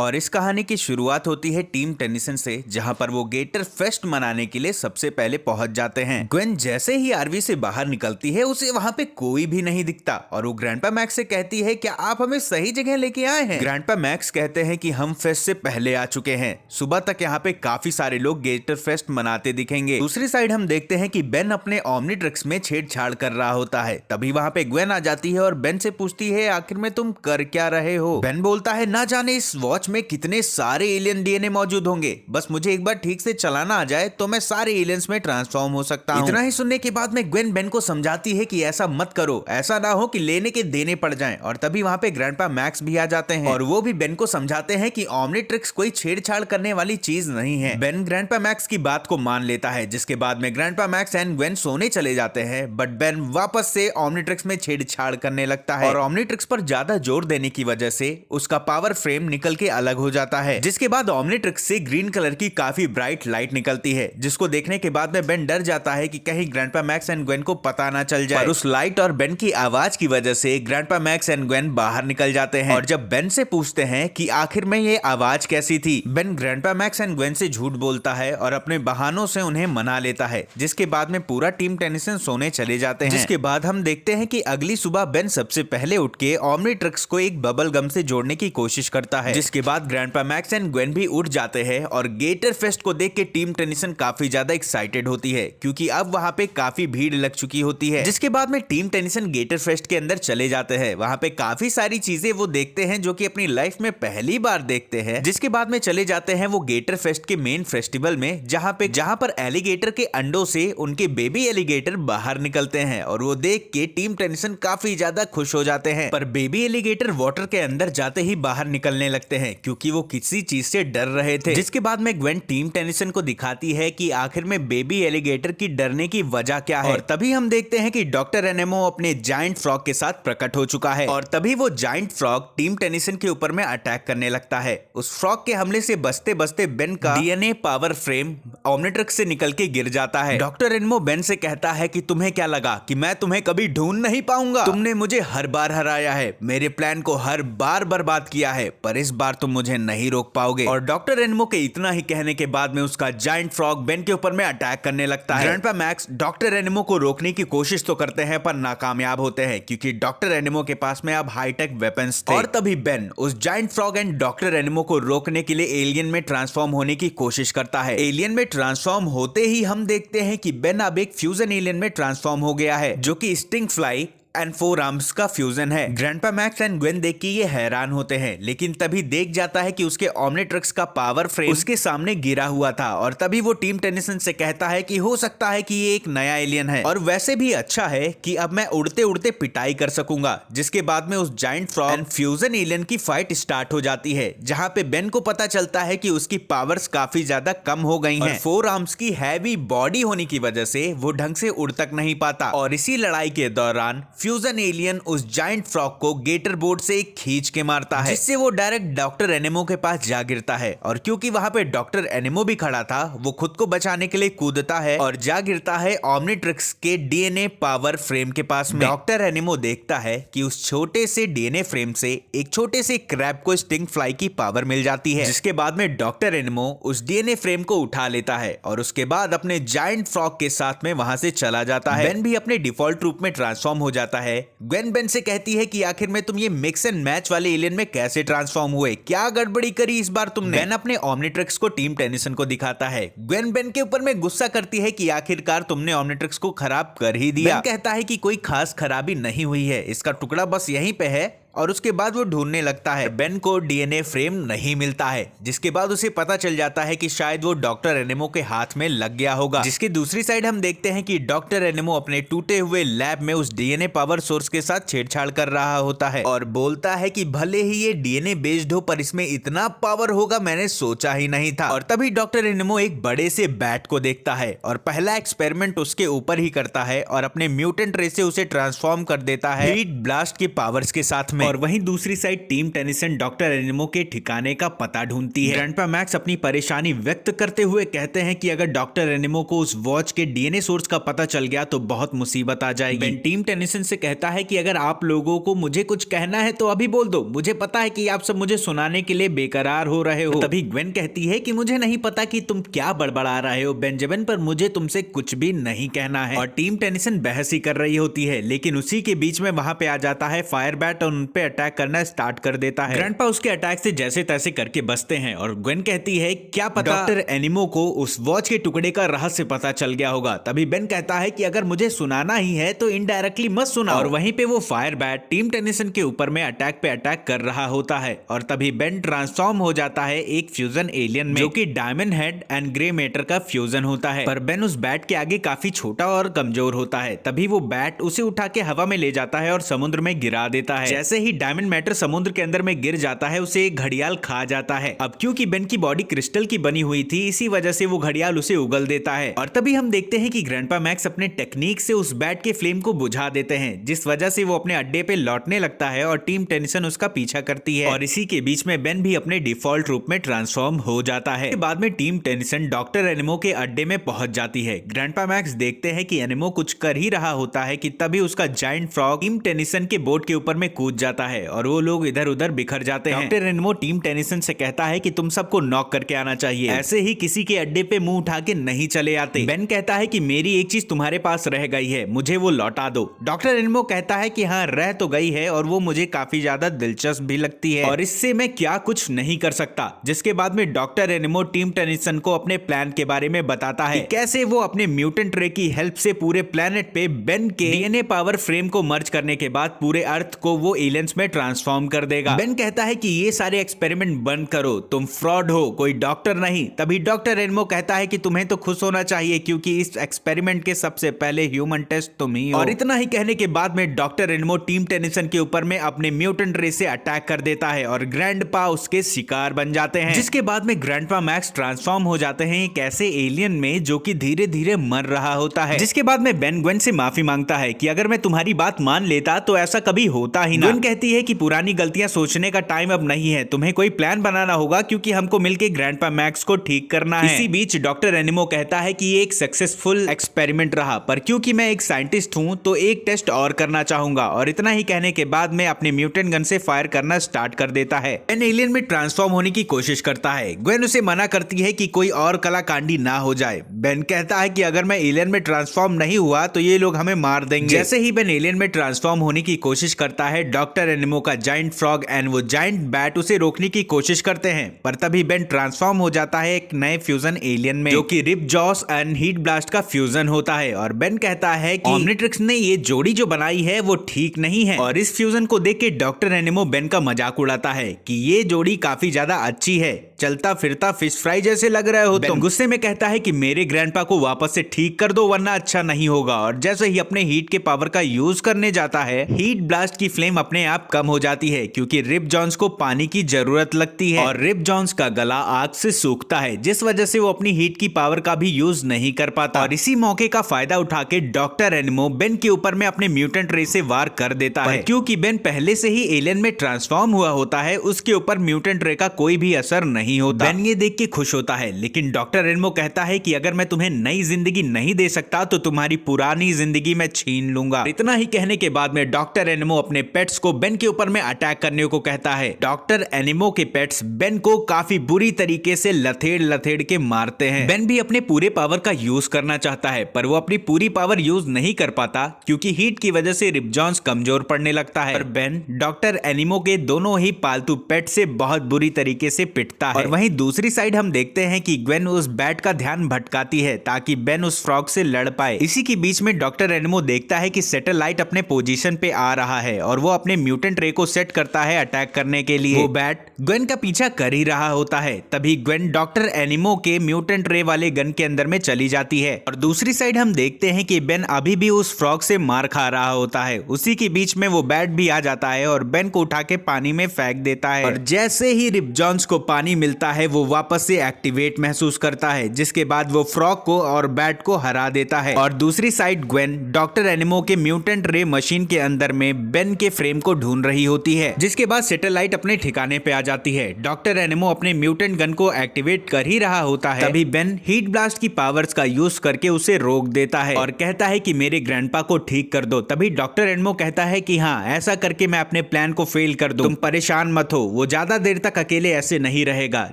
और इस कहानी की शुरुआत होती है टीम टेनिसन से, जहां पर वो गेटर फेस्ट मनाने के लिए सबसे पहले पहुंच जाते हैं। ग्वेन जैसे ही आरवी से बाहर निकलती है उसे वहां पे कोई भी नहीं दिखता और वो ग्रैंडपा मैक्स से कहती है क्या आप हमें सही जगह लेके आए हैं। ग्रैंडपा मैक्स कहते हैं कि हम फेस्ट से पहले आ चुके हैं, सुबह तक यहाँ पे काफी सारे लोग गेटर फेस्ट मनाते दिखेंगे। दूसरी साइड हम देखते हैं कि बेन अपने ओमनीट्रिक्स में छेड़छाड़ कर रहा होता है। तभी वहाँ पे ग्वेन आ जाती है और बेन से पूछती है आखिर में तुम कर क्या रहे हो। बेन बोलता है ना जाने इस वॉच में कितने सारे एलियन डीएनए मौजूद होंगे, बस मुझे एक बार ठीक से चलाना आ जाए तो मैं सारे एलियंस में ट्रांसफॉर्म हो सकता हूँ। इतना ही सुनने के बाद में ग्वेन बेन को समझाती है कि ऐसा मत करो, ऐसा ना हो कि लेने के देने पड़ जाएं। और तभी वहाँ पे ग्रैंडपा मैक्स भी आ जाते हैं और वो भी बेन को समझाते हैं कि ओमनीट्रिक्स कोई छेड़छाड़ करने वाली चीज नहीं है। बेन ग्रैंडपा मैक्स की बात को मान लेता है, जिसके बाद में ग्रैंडपा मैक्स एंड ग्वेन सोने चले जाते हैं। बट बेन वापस से ओमनीट्रिक्स में छेड़छाड़ करने लगता है और ओमनीट्रिक्स पर ज्यादा जोर देने की वजह से उसका पावर फ्रेम निकल के अलग हो जाता है, जिसके बाद ओमनीट्रिक्स से ग्रीन कलर की काफी ब्राइट लाइट निकलती है, जिसको देखने के बाद में बेन डर जाता है कि कहीं ग्रैंडपा मैक्स एंड ग्वेन को पता ना चल जाए। पर उस लाइट और बेन की आवाज की वजह से ग्रैंडपा मैक्स एंड ग्वेन बाहर निकल जाते हैं। और जब बेन से पूछते हैं कि आखिर में ये आवाज कैसी थी, Ben grandpa max and Gwen से झूठ बोलता है और अपने बहानों से उन्हें मना लेता है, जिसके बाद में पूरा टीम टेनिसन सोने चले जाते हैं। जिसके बाद हम देखते हैं कि अगली सुबह बेन सबसे पहले उठ के ओमनीट्रिक्स को एक बबल गम से जोड़ने की कोशिश करता है, जिसके बाद ग्रैंडपा मैक्स एंड ग्वेन भी उठ जाते हैं। और गेटर फेस्ट को देख के टीम टेनिसन काफी ज्यादा एक्साइटेड होती है, क्योंकि अब वहां पे काफी भीड़ लग चुकी होती है। जिसके बाद में टीम टेनिसन गेटर फेस्ट के अंदर चले जाते हैं। वहां पे काफी सारी चीजें वो देखते हैं जो कि अपनी लाइफ में पहली बार देखते हैं। जिसके बाद में चले जाते हैं वो गेटर फेस्ट के मेन फेस्टिवल में, जहां पर एलिगेटर के अंडों से उनके बेबी एलिगेटर बाहर निकलते हैं। और वो देख के टीम टेनिसन काफी ज्यादा खुश हो जाते हैं। पर बेबी एलिगेटर वाटर के अंदर जाते ही बाहर निकलने लगते हैं, क्योंकि वो किसी चीज से डर रहे थे। जिसके बाद में ग्वेन टीम टेनिसन को दिखाती है कि आखिर में बेबी एलिगेटर की डरने की वजह क्या है। और तभी हम देखते हैं कि डॉक्टर एनेमो अपने जायंट फ्रॉग के साथ प्रकट हो चुका है और तभी वो जायंट फ्रॉग टीम टेनिसन के ऊपर में अटैक करने लगता है। उस फ्रॉग के हमले से बचते बचते बेन का डीएनए पावर फ्रेम ओमनीट्रिक्स से निकल के गिर जाता है। डॉक्टर एनेमो बेन से कहता है कि तुम्हें क्या लगा कि मैं तुम्हें कभी ढूंढ नहीं पाऊंगा? तुमने मुझे हर बार हराया है, मेरे प्लान को हर बार बर्बाद किया है, पर इस बार तुम मुझे नहीं रोक पाओगे। और डॉक्टर एनेमो के इतना ही कहने के बाद में उसका जायंट फ्रॉग बेन के ऊपर में अटैक करने लगता है। ग्रैंडपा मैक्स डॉक्टर एनेमो को रोकने की कोशिश तो करते हैं पर नाकामयाब होते हैं, क्योंकि डॉक्टर एनेमो के पास में अब हाईटेक वेपन्स थे। और तभी बेन उस जायंट फ्रॉग एंड डॉक्टर एनेमो को रोकने के लिए एलियन में ट्रांसफॉर्म होने की कोशिश करता है। एलियन में ट्रांसफॉर्म होते ही हम देखते हैं कि बेन अब एक फ्यूजन एलियन में ट्रांसफॉर्म हो गया है, जो कि स्टिंग फ्लाई एंड 4 आर्म्स का फ्यूजन है। ग्रैंडपा मैक्स एंड ग्वेन देख के ये हैरान होते हैं, लेकिन तभी देख जाता है कि उसके ओमनीट्रिक्स का पावर फ्रेम उसके सामने गिरा हुआ था। और तभी वो टीम टेनिसन से कहता है कि हो सकता है कि ये एक नया एलियन है और वैसे भी अच्छा है कि अब मैं उड़ते उड़ते पिटाई कर सकूंगा। जिसके बाद में उस giant frog and fusion alien की फाइट स्टार्ट हो जाती है, जहां पे बेन को पता चलता है कि उसकी पावर्स काफी ज्यादा कम हो गई हैं। 4 आर्म्स की हैवी बॉडी होने की वजह से वो ढंग से उड़ तक नहीं पाता। और इसी लड़ाई के दौरान फ्यूजन एलियन उस जायंट फ्रॉग को गेटर बोर्ड से खींच के मारता है, जिससे वो डायरेक्ट डॉक्टर एनेमो के पास जा गिरता है। और क्योंकि वहां पे डॉक्टर एनेमो भी खड़ा था, वो खुद को बचाने के लिए कूदता है और जा गिरता है ओमनीट्रिक्स के डीएनए पावर फ्रेम के पास में। डॉक्टर एनेमो देखता है कि उस छोटे से डीएनए फ्रेम से एक छोटे से क्रैब को स्टिंग फ्लाई की पावर मिल जाती है। जिसके बाद में डॉक्टर एनेमो उस डीएनए फ्रेम को उठा लेता है और उसके बाद अपने जायंट फ्रॉग के साथ में वहां से चला जाता है। बेन भी अपने डिफॉल्ट रूप में ट्रांसफॉर्म हो जाता है। ग्वेन बेन से कहती है कि आखिर में तुम ये मिक्स एंड मैच वाले एलियन में कैसे ट्रांसफॉर्म हुए, क्या गड़बड़ी करी इस बार तुमने? बेन अपने ओमनीट्रिक्स को टीम टेनिसन को दिखाता है। ग्वेन बेन के ऊपर में गुस्सा करती है कि आखिरकार तुमने ओमनीट्रिक्स को खराब कर ही दिया। बेन कहता है कि कोई खास खराबी नहीं हुई है, इसका टुकड़ा बस यहीं पे है। और उसके बाद वो ढूंढने लगता है। बेन को डीएनए फ्रेम नहीं मिलता है, जिसके बाद उसे पता चल जाता है कि शायद वो डॉक्टर एनेमो के हाथ में लग गया होगा। जिसकी दूसरी साइड हम देखते हैं कि डॉक्टर एनेमो अपने टूटे हुए लैब में उस डीएनए पावर सोर्स के साथ छेड़छाड़ कर रहा होता है और बोलता है कि भले ही ये डीएनए बेस्ड हो, पर इसमें इतना पावर होगा मैंने सोचा ही नहीं था। और तभी डॉक्टर एनेमो एक बड़े से बैट को देखता है और पहला एक्सपेरिमेंट उसके ऊपर ही करता है और अपने म्यूटेंट रे से उसे ट्रांसफॉर्म कर देता है हीट ब्लास्ट के पावर्स के साथ में, और वहीं दूसरी साइड टीम टेनिसन डॉक्टर एनिमो के ठिकाने का पता ढूंढती है। ग्रैंडपा मैक्स अपनी परेशानी व्यक्त करते हुए कहते हैं कि अगर डॉक्टर एनिमो को उस वॉच के डीएनए सोर्स का पता चल गया तो बहुत मुसीबत आ जाएगी। बेन टीम टेनिसन से कहता है कि अगर आप लोगों को मुझे कुछ कहना है तो अभी बोल दो, मुझे पता है कि आप सब मुझे सुनाने के लिए बेकरार हो रहे हो। तभी ग्वेन कहती है कि मुझे नहीं पता कि तुम क्या बड़बड़ा रहे हो बेंजामिन, पर मुझे तुमसे कुछ भी नहीं कहना है। और टीम टेनिसन बहस ही कर रही होती है, लेकिन उसी के बीच में वहां पे आ जाता है फायरबैट और उन पे अटैक करना स्टार्ट कर देता है। ग्रैंडपा उसके अटैक से जैसे तैसे करके बचते हैं और ग्वेन कहती है क्या पता डॉक्टर एनिमो को उस वॉच के टुकड़े का रहस्य पता चल गया होगा। तभी बेन कहता है कि अगर मुझे सुनाना ही है तो इनडायरेक्टली मत सुनाओ। और वहीं पे वो फायरबैट टीम टेनिसन के ऊपर में अटैक पे अटैक कर रहा होता है और तभी बेन ट्रांसफॉर्म हो जाता है एक फ्यूजन एलियन में, जो कि diamond head and grey matter का फ्यूजन होता है। पर बेन उस बैट के आगे काफी छोटा और कमजोर होता है। तभी वो बैट उसे उठा के हवा में ले जाता है और समुद्र में गिरा देता है। जैसे ही डायमंड मैटर समुद्र के अंदर में गिर जाता है उसे एक घड़ियाल खा जाता है। अब क्योंकि बेन की बॉडी क्रिस्टल की बनी हुई थी, इसी वजह से वो घड़ियाल उसे उगल देता है। और तभी हम देखते हैं कि ग्रैंडपा मैक्स अपने टेक्निक से उस बैट के फ्लेम को बुझा देते हैं, जिस वजह से वो अपने अड्डे पे लौटने लगता है और टीम टेनिसन उसका पीछा करती है। और इसी के बीच में बेन भी अपने डिफॉल्ट रूप में ट्रांसफॉर्म हो जाता है। बाद में टीम टेनिसन डॉक्टर एनिमो के अड्डे में पहुंच जाती है। ग्रैंडपा मैक्स देखते हैं कि एनिमो कुछ कर ही रहा होता है कि तभी उसका जायंट फ्रॉग टीम टेनिसन के बोट के ऊपर में कूद जाता है और वो लोग इधर उधर बिखर जाते हैं। डॉक्टर एनिमो टीम टेनिसन से कहता है कि तुम सबको नॉक करके आना चाहिए, ऐसे ही किसी के अड्डे पे मुंह उठा के नहीं चले आते। बेन कहता है कि मेरी एक चीज तुम्हारे पास रह गई है, मुझे वो लौटा दो। डॉक्टर एनिमो कहता है कि हाँ रह तो गई है और वो मुझे काफी ज्यादा दिलचस्प भी लगती है और इससे मैं क्या कुछ नहीं कर सकता। जिसके बाद में डॉक्टर एनिमो टीम टेनिसन को अपने प्लान के बारे में बताता है कि कैसे वो अपने म्यूटेंट रे की हेल्प से पूरे प्लेनेट पे बेन के डीएनए पावर फ्रेम को मर्ज करने के बाद पूरे अर्थ को वो एलियंस में ट्रांसफॉर्म कर देगा। बेन कहता है कि ये सारे एक्सपेरिमेंट बंद करो, तुम फ्रॉड हो, कोई डॉक्टर नहीं। तभी डॉक्टर एनिमो कहता है कि तुम्हें तो खुश होना चाहिए क्योंकि इस एक्सपेरिमेंट के सबसे पहले ह्यूमन टेस्ट तुम ही हो। और इतना ही कहने के बाद में डॉक्टर एनिमो टीम टेनिसन के ऊपर में अपने म्यूटेंट रे से अटैक कर देता है और ग्रैंडपा उसके शिकार बन जाते हैं। जिसके बाद में ग्रैंडपा मैक्स ट्रांसफॉर्म हो जाते हैं एक ऐसे एलियन में जो कि धीरे धीरे मर रहा होता है। जिसके बाद में बेन ग्वेन से माफी मांगता है कि अगर मैं तुम्हारी बात मान लेता तो ऐसा कभी होता ही ना। ग्वेन कहती है कि पुरानी गलतियां सोचने का टाइम अब नहीं है, तुम्हें कोई प्लान बनाना होगा क्योंकि हमको मिलकर ग्रैंडपा मैक्स को ठीक करना है। इसी बीच डॉक्टर एनिमो कहता है कि ये एक सक्सेसफुल एक्सपेरिमेंट रहा, पर क्योंकि मैं एक साइंटिस्ट हूं तो एक टेस्ट और करना चाहूंगा। और इतना ही कहने के बाद में अपने म्यूटेंट गन से फायर करना स्टार्ट कर देता है। बेन एलियन में ट्रांसफॉर्म होने की कोशिश करता है। ग्वेन उसे मना करती है कि कोई और कलाकांडी ना हो जाए। बेन कहता है कि अगर मैं एलियन में ट्रांसफॉर्म नहीं हुआ तो ये लोग हमें मार देंगे। जैसे ही बेन एलियन में ट्रांसफॉर्म होने की कोशिश करता है, डॉक्टर एनिमो का जायंट फ्रॉग एंड वो जायंट बैट उसे रोकने की कोशिश करते हैं, पर तभी बेन ट्रांसफॉर्म हो जाता है एक नए फ्यूजन एलियन में, जो कि Ripjaws and Heatblast का फ्यूजन होता है। और बेन कहता है कि ओमनिट्रिक्स ने ये जोड़ी जो बनाई है वो ठीक नहीं है। और इस फ्यूजन को देख के डॉक्टर एनिमो बेन का मजाक उड़ाता है कि ये जोड़ी काफी ज्यादा अच्छी है, चलता फिरता फिश फ्राई जैसे लग रहे हो तुम। गुस्से में कहता है कि मेरे ग्रैंडपा को वापस से ठीक कर दो वरना अच्छा नहीं होगा। और जैसे ही अपने हीट के पावर का यूज करने जाता है, हीट ब्लास्ट की फ्लेम अपने आप कम हो जाती है क्योंकि रिप जॉन्स को पानी की जरूरत लगती है और रिप जॉन्स का गला आग से सूखता है, जिस वजह से वो अपनी हीट की पावर का भी यूज नहीं कर पाता। और इसी मौके का फायदा उठा के डॉक्टर एनिमो बेन के ऊपर में अपने म्यूटेंट रे से वार कर देता है। क्योंकि बेन पहले से ही एलियन में ट्रांसफॉर्म हुआ होता है, उसके ऊपर म्यूटेंट रे का कोई भी असर नहीं होता। बेन ये देख के खुश होता है, लेकिन डॉक्टर एनिमो कहता है कि अगर मैं तुम्हें नई जिंदगी नहीं दे सकता तो तुम्हारी पुरानी जिंदगी मैं छीन लूंगा। इतना ही कहने के बाद में डॉक्टर एनिमो अपने पेट्स को बेन के ऊपर में अटैक करने को कहता है। डॉक्टर एनिमो के पेट्स बेन को काफी बुरी तरीके से लथेड़ लथेड़ के मारते हैं। बेन भी अपने पूरे पावर का यूज करना चाहता है, पर वो अपनी पूरी पावर यूज नहीं कर पाता क्योंकि हीट की वजह से रिप जॉन्स कमजोर पड़ने लगता है। पर बेन डॉक्टर एनिमो के दोनों ही पालतू पेट से बहुत बुरी तरीके से पिटता है। और वहीं दूसरी साइड हम देखते हैं कि ग्वेन उस बैट का ध्यान भटकाती है ताकि बेन उस फ्रॉग से लड़ पाए। इसी के बीच में डॉक्टर एनिमो देखता है कि सैटेलाइट अपने पोजीशन पे आ रहा है और वो अपने म्यूटेंट रे को सेट करता है अटैक करने के लिए। वो बैट ग्वेन का पीछा कर ही रहा होता है। तभी ग्वेन डॉक्टर एनिमो के म्यूटेंट रे वाले गन के अंदर में चली जाती है और दूसरी साइड हम देखते हैं कि बेन अभी भी उस फ्रॉग से मार खा रहा होता है। उसी के बीच में वो बैट भी आ जाता है और बेन को उठा के पानी में फेंक देता है। और जैसे ही रिप जॉन्स को पानी मिलता है वो वापस से एक्टिवेट महसूस करता है, जिसके बाद वो फ्रॉग को और बैट को हरा देता है। और दूसरी साइड ग्वेन डॉक्टर एनिमो के म्यूटेंट रे मशीन के अंदर में बेन के फ्रेम को ढूंढ रही होती है। जिसके बाद सैटेलाइट अपने ठिकाने पे आ जाती है। डॉक्टर एनिमो अपने म्यूटेंट गन को एक्टिवेट कर ही रहा होता है, तभी बेन हीट ब्लास्ट की पावर्स का यूज करके उसे रोक देता है और कहता है कि मेरे ग्रैंडपा को ठीक कर दो। तभी डॉक्टर एनिमो कहता है कि हाँ, ऐसा करके मैं अपने प्लान को फेल कर दूं। तुम परेशान मत हो, वो ज्यादा देर तक अकेले ऐसे नहीं रहेगा,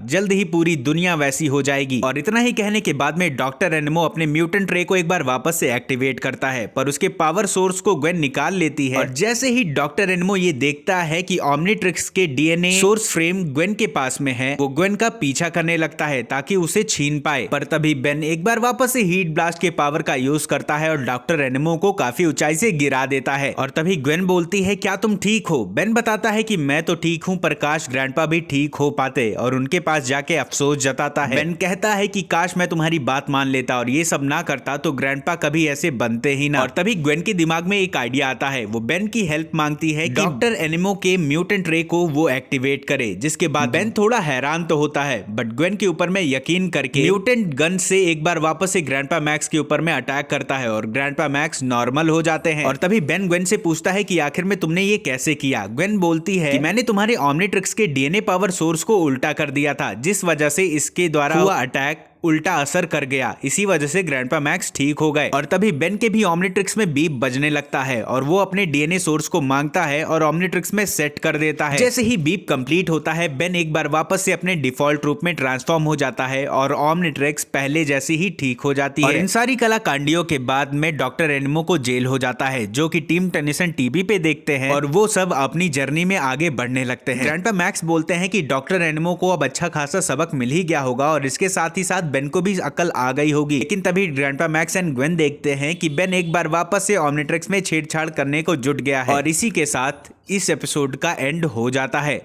जल्द ही पूरी दुनिया वैसी हो जाएगी। और इतना ही कहने के बाद में डॉक्टर एनिमो अपने म्यूटेंट रे को एक बार वापस से एक्टिवेट करता है, पर उसके पावर सोर्स को ग्वेन निकाल लेती है। और जैसे ही डॉक्टर एनिमो ये देखता है कि ओमनिट्रिक्स के डीएनए सोर्स फ्रेम ग्वेन के पास में है, वो ग्वेन का पीछा करने लगता है ताकि उसे छीन पाए। पर तभी बेन एक बार वापस से हीट ब्लास्ट के पावर का यूज करता है और डॉक्टर एनिमो को काफी ऊंचाई से गिरा देता है। और तभी ग्वेन बोलती है, क्या तुम ठीक हो? बेन बताता है कि मैं तो ठीक हूँ, पर काश ग्रैंडपा भी ठीक हो पाते, और उनके पास जाके अफसोस जताता है। बेन कहता है कि काश मैं तुम्हारी बात मान लेता और ये सब ना करता तो ग्रैंडपा कभी ऐसे बनते ही ना। और तभी ग्वेन के दिमाग में एक आइडिया आता है। वो बेन की हेल्प मांगती है कि डॉक्टर एनिमो के म्यूटेंट रे को वो एक्टिवेट करे। जिसके बाद बेन थोड़ा हैरान तो होता है, बट ग्वेन के ऊपर में यकीन करके म्यूटेंट गन से एक बार वापस से ग्रैंडपा मैक्स के ऊपर में अटैक करता है और ग्रैंडपा मैक्स नॉर्मल हो जाते हैं। और तभी बेन ग्वेन से पूछता है कि आखिर में तुमने ये कैसे किया? ग्वेन बोलती है कि मैंने तुम्हारे ओमनिट्रिक्स के डीएनए पावर सोर्स को उल्टा कर दिया था, जिस वजह से इसके द्वारा हुआ अटैक उल्टा असर कर गया। इसी वजह से ग्रैंडपा मैक्स ठीक हो गए। और तभी बेन के भी ओमनिट्रिक्स में बीप बजने लगता है और वो अपने डीएनए सोर्स को मांगता है और ओमनिट्रिक्स में सेट कर देता है। जैसे ही बीप कंप्लीट होता है, बेन एक बार वापस से अपने डिफॉल्ट रूप में ट्रांसफॉर्म हो जाता है और ओमनिट्रिक्स पहले जैसी ही ठीक हो जाती है। और इन सारी कलाकांडियों के बाद में डॉक्टर एनिमो को जेल हो जाता है, जो कि टीम टेनिसन टीवी पे देखते हैं और वो सब अपनी जर्नी में आगे बढ़ने लगते हैं। ग्रैंडपा मैक्स बोलते हैं कि डॉक्टर एनिमो को अब अच्छा खासा सबक मिल ही गया होगा और इसके साथ ही साथ बेन को भी अकल आ गई होगी। लेकिन तभी ग्रैंडपा मैक्स एंड ग्वेन देखते हैं कि बेन एक बार वापस से ओमनिट्रिक्स में छेड़छाड़ करने को जुट गया है। और इसी के साथ इस एपिसोड का एंड हो जाता है।